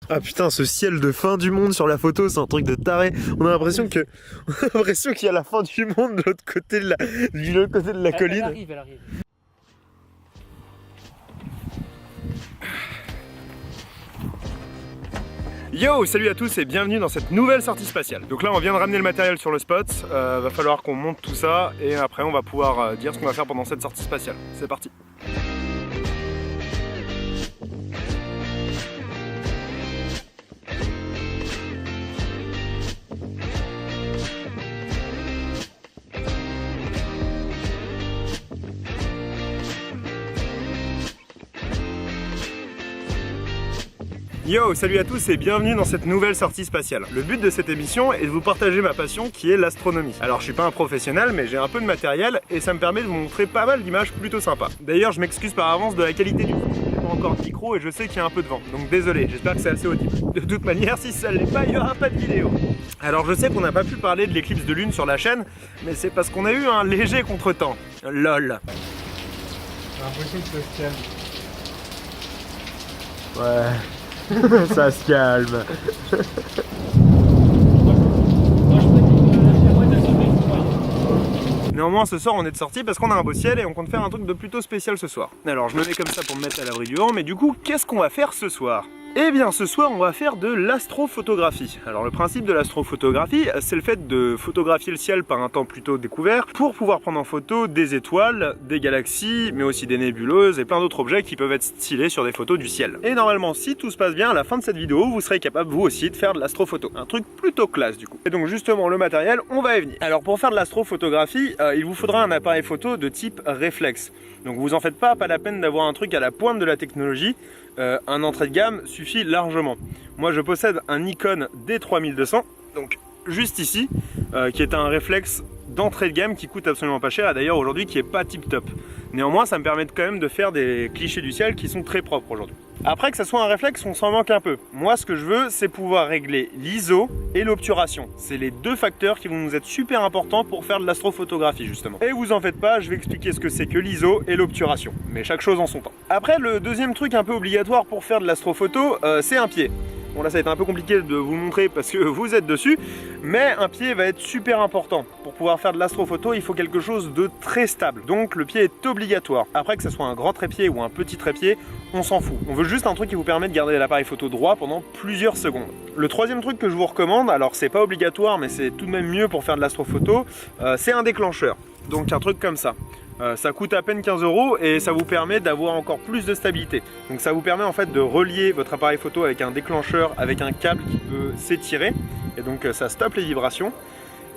Ah putain, ce ciel de fin du monde sur la photo, c'est un truc de taré. On a l'impression qu'il y a la fin du monde de l'autre côté de la colline. Elle arrive. Yo, salut à tous et bienvenue dans cette nouvelle sortie spatiale. Donc là on vient de ramener le matériel sur le spot, va falloir qu'on monte tout ça et après on va pouvoir dire ce qu'on va faire pendant cette sortie spatiale. C'est parti. Yo, salut à tous et bienvenue dans cette nouvelle sortie spatiale. Le but de cette émission est de vous partager ma passion qui est l'astronomie. Alors je suis pas un professionnel mais j'ai un peu de matériel et ça me permet de vous montrer pas mal d'images plutôt sympas. D'ailleurs je m'excuse par avance de la qualité du son, j'ai pas encore de micro et je sais qu'il y a un peu de vent. Donc désolé, j'espère que c'est assez audible. De toute manière si ça l'est pas, il n'y aura pas de vidéo. Alors je sais qu'on n'a pas pu parler de l'éclipse de lune sur la chaîne, mais c'est parce qu'on a eu un léger contretemps. LOL. J'ai l'impression que ça se calme. Ouais. Ça se calme. Néanmoins ce soir on est de sortie parce qu'on a un beau ciel et on compte faire un truc de plutôt spécial ce soir. Alors je me mets comme ça pour me mettre à l'abri du vent, mais du coup qu'est-ce qu'on va faire ce soir ? Eh bien ce soir on va faire de l'astrophotographie. Alors le principe de l'astrophotographie c'est le fait de photographier le ciel par un temps plutôt découvert pour pouvoir prendre en photo des étoiles, des galaxies, mais aussi des nébuleuses et plein d'autres objets qui peuvent être stylés sur des photos du ciel. Et normalement si tout se passe bien à la fin de cette vidéo vous serez capable vous aussi de faire de l'astrophoto. Un truc plutôt classe du coup. Et donc justement le matériel on va y venir. Alors pour faire de l'astrophotographie il vous faudra un appareil photo de type réflexe. Donc vous en faites pas la peine d'avoir un truc à la pointe de la technologie. Un entrée de gamme suffit largement. Moi je possède un Nikon D3200, donc juste ici, qui est un réflexe d'entrée de gamme qui coûte absolument pas cher et d'ailleurs aujourd'hui qui est pas tip top. Néanmoins ça me permet quand même de faire des clichés du ciel qui sont très propres aujourd'hui. Après que ça soit un réflexe, on s'en manque un peu. Moi ce que je veux c'est pouvoir régler l'ISO et l'obturation. C'est les deux facteurs qui vont nous être super importants pour faire de l'astrophotographie justement. Et vous en faites pas, je vais expliquer ce que c'est que l'ISO et l'obturation. Mais chaque chose en son temps. Après le deuxième truc un peu obligatoire pour faire de l'astrophoto, c'est un pied. Bon là ça va être un peu compliqué de vous montrer parce que vous êtes dessus, mais un pied va être super important. Pour pouvoir faire de l'astrophoto, il faut quelque chose de très stable. Donc le pied est obligatoire. Après que ce soit un grand trépied ou un petit trépied, on s'en fout. On veut juste un truc qui vous permet de garder l'appareil photo droit pendant plusieurs secondes. Le troisième truc que je vous recommande, alors c'est pas obligatoire mais c'est tout de même mieux pour faire de l'astrophoto, c'est un déclencheur. Donc un truc comme ça. Ça coûte à peine 15 € et ça vous permet d'avoir encore plus de stabilité. Donc ça vous permet en fait de relier votre appareil photo avec un déclencheur, avec un câble qui peut s'étirer et donc ça stoppe les vibrations.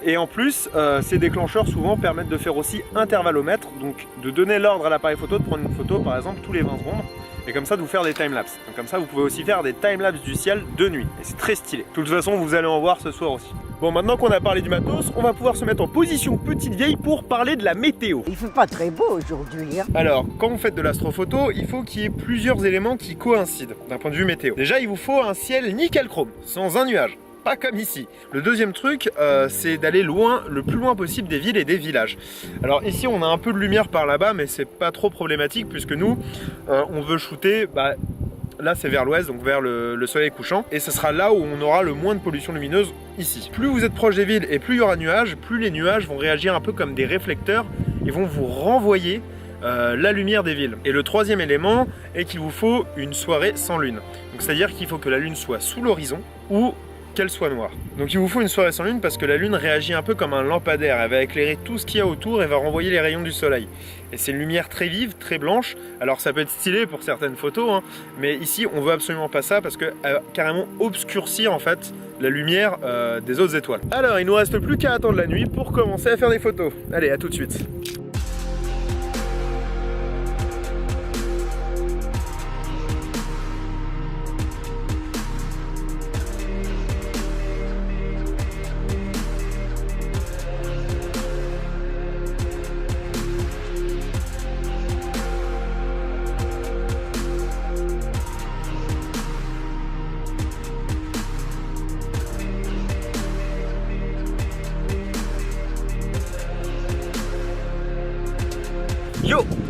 Et en plus, ces déclencheurs souvent permettent de faire aussi intervallomètre, donc de donner l'ordre à l'appareil photo de prendre une photo par exemple tous les 20 secondes. Et comme ça de vous faire des timelapses. Donc comme ça vous pouvez aussi faire des timelapses du ciel de nuit. Et c'est très stylé. De toute façon vous allez en voir ce soir aussi. Bon maintenant qu'on a parlé du matos, on va pouvoir se mettre en position petite vieille pour parler de la météo. Il fait pas très beau aujourd'hui. Hein. Alors quand vous faites de l'astrophoto, il faut qu'il y ait plusieurs éléments qui coïncident d'un point de vue météo. Déjà il vous faut un ciel nickel chrome, sans un nuage. Pas comme ici. Le deuxième truc, c'est d'aller loin, le plus loin possible des villes et des villages. Alors ici on a un peu de lumière par là-bas, mais c'est pas trop problématique puisque nous, on veut shooter, là c'est vers l'ouest, donc vers le soleil couchant, et ce sera là où on aura le moins de pollution lumineuse ici. Plus vous êtes proche des villes et plus il y aura de nuages, plus les nuages vont réagir un peu comme des réflecteurs et vont vous renvoyer la lumière des villes. Et le troisième élément est qu'il vous faut une soirée sans lune. Donc c'est-à-dire qu'il faut que la lune soit sous l'horizon ou qu'elle soit noire. Donc il vous faut une soirée sans lune parce que la lune réagit un peu comme un lampadaire, elle va éclairer tout ce qu'il y a autour et va renvoyer les rayons du soleil. Et c'est une lumière très vive, très blanche, alors ça peut être stylé pour certaines photos, hein, mais ici on veut absolument pas ça parce qu'elle va carrément obscurcir en fait la lumière des autres étoiles. Alors il nous reste plus qu'à attendre la nuit pour commencer à faire des photos. Allez, à tout de suite.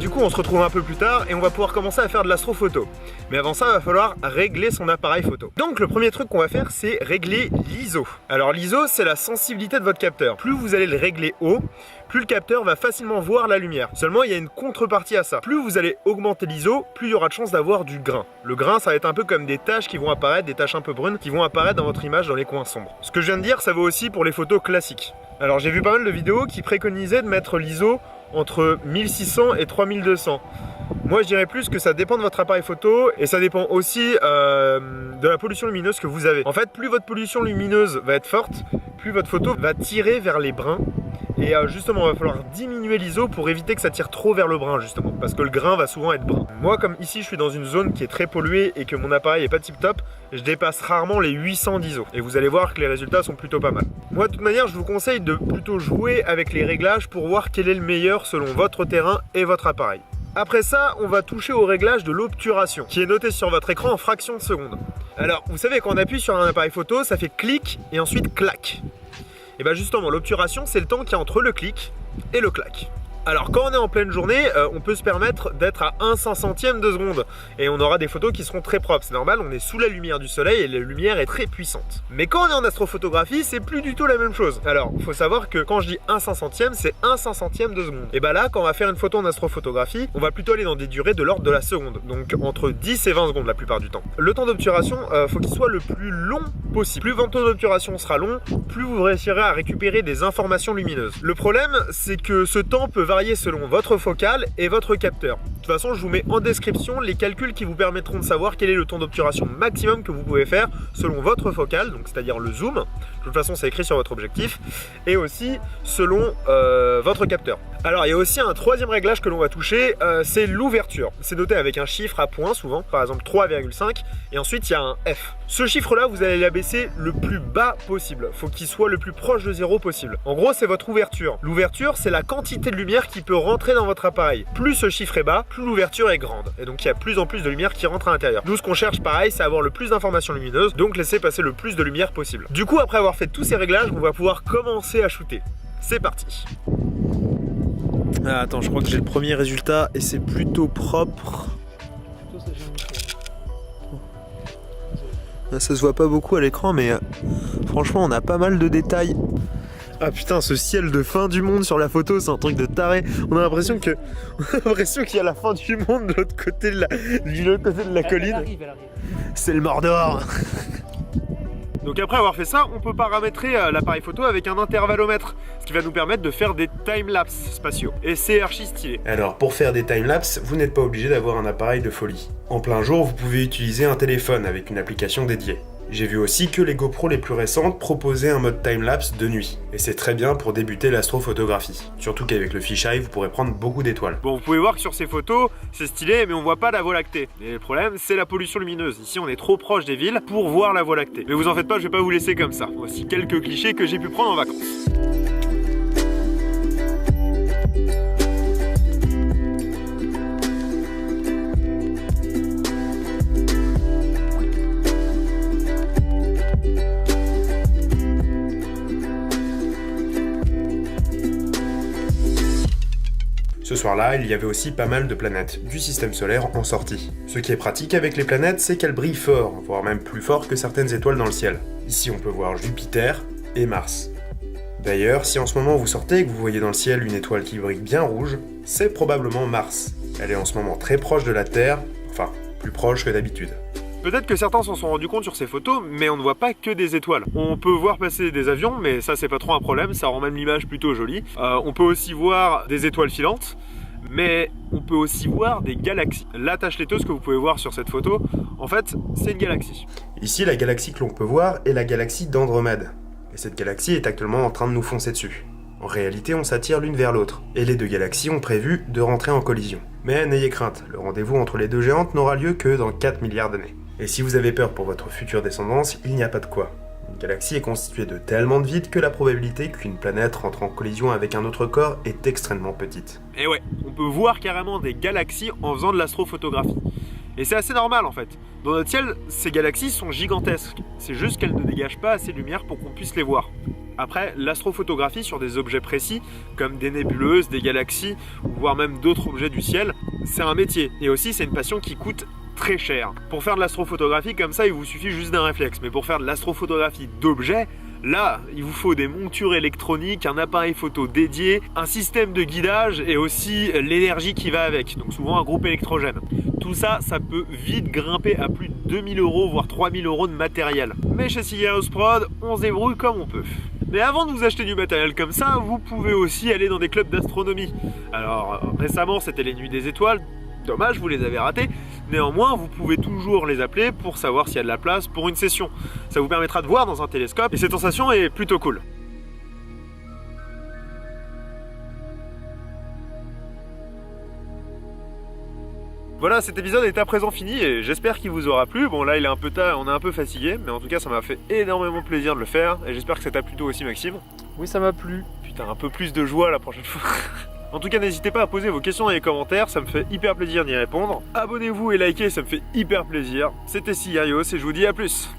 Du coup on se retrouve un peu plus tard et on va pouvoir commencer à faire de l'astrophoto. Mais avant ça il va falloir régler son appareil photo. Donc le premier truc qu'on va faire c'est régler l'ISO. Alors l'ISO c'est la sensibilité de votre capteur. Plus vous allez le régler haut, plus le capteur va facilement voir la lumière. Seulement il y a une contrepartie à ça. Plus vous allez augmenter l'ISO, plus il y aura de chances d'avoir du grain. Le grain ça va être un peu comme des taches qui vont apparaître, des taches un peu brunes qui vont apparaître dans votre image dans les coins sombres. Ce que je viens de dire ça vaut aussi pour les photos classiques. Alors j'ai vu pas mal de vidéos qui préconisaient de mettre l'ISO entre 1600 et 3200. Moi je dirais plus que ça dépend de votre appareil photo et ça dépend aussi de la pollution lumineuse que vous avez. En fait plus votre pollution lumineuse va être forte, plus votre photo va tirer vers les bruns. Et justement, il va falloir diminuer l'ISO pour éviter que ça tire trop vers le brun justement, parce que le grain va souvent être brun. Moi, comme ici, je suis dans une zone qui est très polluée et que mon appareil est pas tip top, je dépasse rarement les 800 d'ISO. Et vous allez voir que les résultats sont plutôt pas mal. Moi, de toute manière, je vous conseille de plutôt jouer avec les réglages pour voir quel est le meilleur selon votre terrain et votre appareil. Après ça, on va toucher au réglage de l'obturation, qui est noté sur votre écran en fractions de seconde. Alors, vous savez, quand on appuie sur un appareil photo, ça fait clic et ensuite clac. Et bien justement, l'obturation, c'est le temps qu'il y a entre le clic et le clac. Alors quand on est en pleine journée, on peut se permettre d'être à 1/500e de seconde et on aura des photos qui seront très propres. C'est normal, on est sous la lumière du soleil et la lumière est très puissante. Mais quand on est en astrophotographie, c'est plus du tout la même chose. Alors, il faut savoir que quand je dis 1/500e, c'est 1/500e de seconde. Et bah là, quand on va faire une photo en astrophotographie, on va plutôt aller dans des durées de l'ordre de la seconde. Donc entre 10 et 20 secondes la plupart du temps. Le temps d'obturation, faut qu'il soit le plus long possible. Plus votre temps d'obturation sera long, plus vous réussirez à récupérer des informations lumineuses. Le problème, c'est que ce temps peut varier selon votre focale et votre capteur. De toute façon, je vous mets en description les calculs qui vous permettront de savoir quel est le temps d'obturation maximum que vous pouvez faire selon votre focale, donc c'est-à-dire le zoom. De toute façon, c'est écrit sur votre objectif, et aussi selon votre capteur. Alors, il y a aussi un troisième réglage que l'on va toucher, c'est l'ouverture. C'est noté avec un chiffre à points souvent, par exemple 3,5, et ensuite il y a un F. Ce chiffre-là, vous allez l'abaisser le plus bas possible. Faut qu'il soit le plus proche de 0 possible. En gros, c'est votre ouverture. L'ouverture, c'est la quantité de lumière qui peut rentrer dans votre appareil. Plus ce chiffre est bas, plus l'ouverture est grande. Et donc, il y a plus en plus de lumière qui rentre à l'intérieur. Nous, ce qu'on cherche, pareil, c'est avoir le plus d'informations lumineuses, donc laisser passer le plus de lumière possible. Du coup, après avoir fait tous ces réglages, on va pouvoir commencer à shooter. C'est parti. Ah, attends, je crois que j'ai le premier résultat et c'est plutôt propre. Ça se voit pas beaucoup à l'écran, mais franchement, on a pas mal de détails. Ah putain, ce ciel de fin du monde sur la photo, c'est un truc de taré. On a l'impression qu'il y a la fin du monde de l'autre côté de la colline. Elle arrive. C'est le Mordor. Donc après avoir fait ça, on peut paramétrer l'appareil photo avec un intervallomètre, ce qui va nous permettre de faire des timelapses spatiaux. Et c'est archi stylé. Alors pour faire des timelapses, vous n'êtes pas obligé d'avoir un appareil de folie. En plein jour, vous pouvez utiliser un téléphone avec une application dédiée. J'ai vu aussi que les GoPro les plus récentes proposaient un mode timelapse de nuit. Et c'est très bien pour débuter l'astrophotographie. Surtout qu'avec le fisheye, vous pourrez prendre beaucoup d'étoiles. Bon, vous pouvez voir que sur ces photos, c'est stylé, mais on voit pas la Voie lactée. Et le problème, c'est la pollution lumineuse. Ici, on est trop proche des villes pour voir la Voie lactée. Mais vous en faites pas, je vais pas vous laisser comme ça. Voici quelques clichés que j'ai pu prendre en vacances. Ce soir-là, il y avait aussi pas mal de planètes du système solaire en sortie. Ce qui est pratique avec les planètes, c'est qu'elles brillent fort, voire même plus fort que certaines étoiles dans le ciel. Ici, on peut voir Jupiter et Mars. D'ailleurs, si en ce moment vous sortez et que vous voyez dans le ciel une étoile qui brille bien rouge, c'est probablement Mars. Elle est en ce moment très proche de la Terre, enfin, plus proche que d'habitude. Peut-être que certains s'en sont rendus compte sur ces photos, mais on ne voit pas que des étoiles. On peut voir passer des avions, mais ça c'est pas trop un problème, ça rend même l'image plutôt jolie. On peut aussi voir des étoiles filantes, mais on peut aussi voir des galaxies. La tache laiteuse que vous pouvez voir sur cette photo, en fait, c'est une galaxie. Ici, la galaxie que l'on peut voir est la galaxie d'Andromède. Et cette galaxie est actuellement en train de nous foncer dessus. En réalité, on s'attire l'une vers l'autre, et les deux galaxies ont prévu de rentrer en collision. Mais n'ayez crainte, le rendez-vous entre les deux géantes n'aura lieu que dans 4 milliards d'années. Et si vous avez peur pour votre future descendance, il n'y a pas de quoi. Une galaxie est constituée de tellement de vide que la probabilité qu'une planète rentre en collision avec un autre corps est extrêmement petite. Et ouais, on peut voir carrément des galaxies en faisant de l'astrophotographie. Et c'est assez normal en fait. Dans notre ciel, ces galaxies sont gigantesques. C'est juste qu'elles ne dégagent pas assez de lumière pour qu'on puisse les voir. Après, l'astrophotographie sur des objets précis, comme des nébuleuses, des galaxies, voire même d'autres objets du ciel, c'est un métier. Et aussi, c'est une passion qui coûte très cher. Pour faire de l'astrophotographie comme ça, il vous suffit juste d'un réflexe. Mais pour faire de l'astrophotographie d'objets, là, il vous faut des montures électroniques, un appareil photo dédié, un système de guidage et aussi l'énergie qui va avec, donc souvent un groupe électrogène. Tout ça, ça peut vite grimper à plus de 2000 €, voire 3000 € de matériel. Mais chez Cigarios Prod, on se débrouille comme on peut. Mais avant de vous acheter du matériel comme ça, vous pouvez aussi aller dans des clubs d'astronomie. Alors récemment, c'était les Nuits des Étoiles. Dommage, vous les avez ratés. Néanmoins, vous pouvez toujours les appeler pour savoir s'il y a de la place pour une session. Ça vous permettra de voir dans un télescope et cette sensation est plutôt cool. Voilà, cet épisode est à présent fini et j'espère qu'il vous aura plu. Bon là il est un peu tard, on est un peu fatigué, mais en tout cas ça m'a fait énormément plaisir de le faire et j'espère que ça t'a plu toi aussi Maxime. Oui, ça m'a plu. Putain, un peu plus de joie la prochaine fois. En tout cas, n'hésitez pas à poser vos questions dans les commentaires, ça me fait hyper plaisir d'y répondre. Abonnez-vous et likez, ça me fait hyper plaisir. C'était Cigarios et je vous dis à plus.